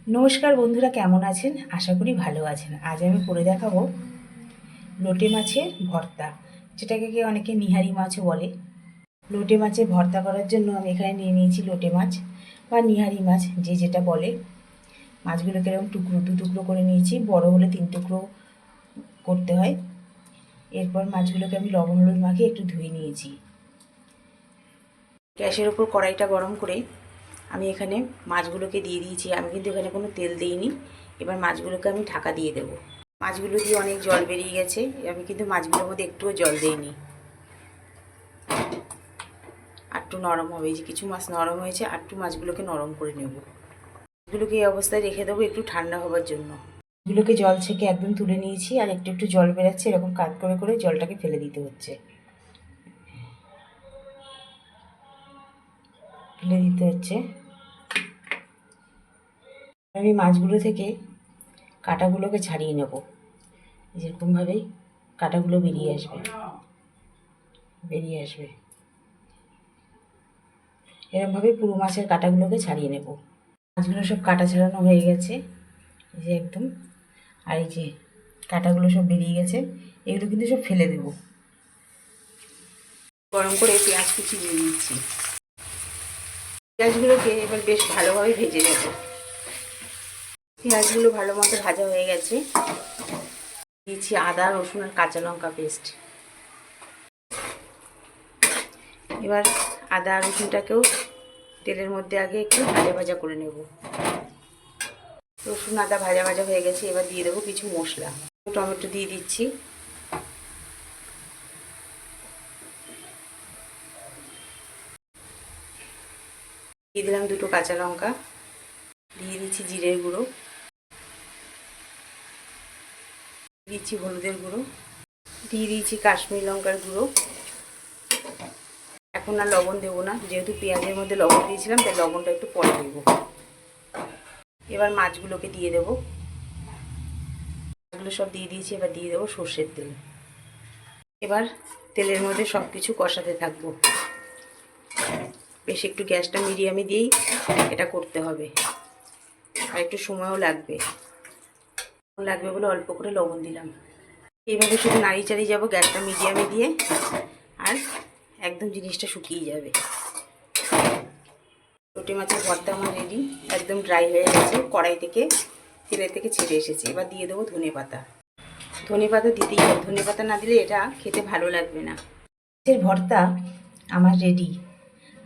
নমস্কার বন্ধুরা, কেমন আছেন? আশা করি ভালো আছেন। আজ আমি করে দেখাবো লোটে মাছের ভর্তা, যেটাকে অনেকে নিহারি মাছও বলে। লোটে মাছের ভর্তা করার জন্য আমি এখানে নিয়ে নিয়েছি লোটে মাছ বা নিহারি মাছ, যে যেটা বলে। মাছগুলোকে এরকম দু টুকরো করে নিয়েছি, বড় হলে 3 টুকরো করতে হয়। এরপর মাছগুলোকে আমি লবণ হলুদ মাখিয়ে একটু ধুয়ে নিয়েছি। গ্যাসের ওপর কড়াইটা গরম করে আমি এখানে মাছগুলোকে দিয়ে দিয়েছি। আমি কিন্তু এখানে কোনো তেল দিইনি। এবার মাছগুলোকে আমি ঢাকা দিয়ে দেবো। মাছগুলো দিয়ে অনেক জল বেরিয়ে গেছে, আমি কিন্তু মাছগুলোর মধ্যে একটুও জল দিইনি। আর একটু নরম হবে, এই যে কিছু মাছ নরম হয়েছে, আর একটু মাছগুলোকে নরম করে নেব। মাছগুলোকে এই অবস্থায় রেখে দেবো একটু ঠান্ডা হবার জন্য। এগুলোকে জল ছেঁকে একদম তুলে নিয়েছি, আর একটু একটু জল বেরাচ্ছে, এরকম কাট করে করে জলটাকে ফেলে দিতে হচ্ছে, ফেলে দিতে হচ্ছে। আমি মাছগুলো থেকে কাঁটাগুলোকে ছাড়িয়ে নেব। যেরকমভাবেই কাঁটাগুলো বেরিয়ে আসবে, এরকমভাবে পুরো মাছের কাঁটাগুলোকে ছাড়িয়ে নেব। মাছগুলো সব কাটা ছাড়ানো হয়ে গেছে, এই যে একদম। আর এই যে কাঁটাগুলো সব বেরিয়ে গেছে, এগুলো কিন্তু সব ফেলে দেব। গরম করে পেঁয়াজ কুচি দিয়ে দিচ্ছি। পেঁয়াজগুলোকে এবার বেশ ভালোভাবে ভেজে নেব। পেঁয়াজগুলো ভালো মতো ভাজা হয়ে গেছে, দিয়েছি আদা রসুন আর কাঁচা লঙ্কা পেস্ট। এবার আদা রসুনটাকেও তেলের মধ্যে আগে একটু ভাজা ভাজা করে নেব। রসুন আদা ভাজা ভাজা হয়ে গেছে, এবার দিয়ে দেবো কিছু মশলা। টমেটো দিয়ে দিচ্ছি, দিয়ে দিলাম 2টো কাঁচা লঙ্কা, দিয়ে দিচ্ছি জিরের গুঁড়ো, দিচ্ছি হলুদের গুঁড়ো, দিয়ে দিয়েছি কাশ্মীরি লঙ্কার গুঁড়ো। এখন আর লবণ দেবো না, যেহেতু পেঁয়াজের মধ্যে লবণ দিয়েছিলাম, তাই লবণটা একটু পরে দেব। এবার মাছগুলোকে দিয়ে দেবো। মাছগুলো সব দিয়ে দিয়েছি, এবার দিয়ে দেবো সর্ষের তেল। এবার তেলের মধ্যে সব কিছু কষাতে থাকবো। বেশ একটু গ্যাসটা মিডিয়ামে দিয়েই এটা করতে হবে, আর একটু সময়ও লাগবে বলে অল্প করে লবণ দিলাম। এইভাবে শুধু নাড়ি চাড়িয়ে যাবো গ্যাসটা মিডিয়ামে দিয়ে, আর একদম জিনিসটা শুকিয়ে যাবে। লোটে মাছের ভর্তা আমার রেডি, একদম ড্রাই হয়ে গেছে, কড়াই থেকে তেলের থেকে ছেড়ে এসেছে। এবার দিয়ে দেবো ধনে পাতা। ধনে পাতা দিতেই হবে, ধনে পাতা না দিলে এটা খেতে ভালো লাগবে না। মাছের ভর্তা আমার রেডি,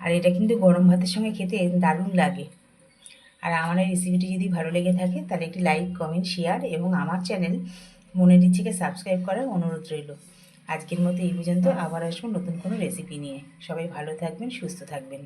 আর এটা কিন্তু গরম ভাতের সঙ্গে খেতে দারুণ লাগে। আর আমার এই রেসিপিটি যদি ভালো লেগে থাকে, তাহলে একটি লাইক কমেন্ট শেয়ার এবং আমার চ্যানেল মনের ইচ্ছেকে সাবস্ক্রাইব করার অনুরোধ রইল। আজকের মতো এই পর্যন্ত, আবার আসবো নতুন কোনো রেসিপি নিয়ে। সবাই ভালো থাকবেন, সুস্থ থাকবেন।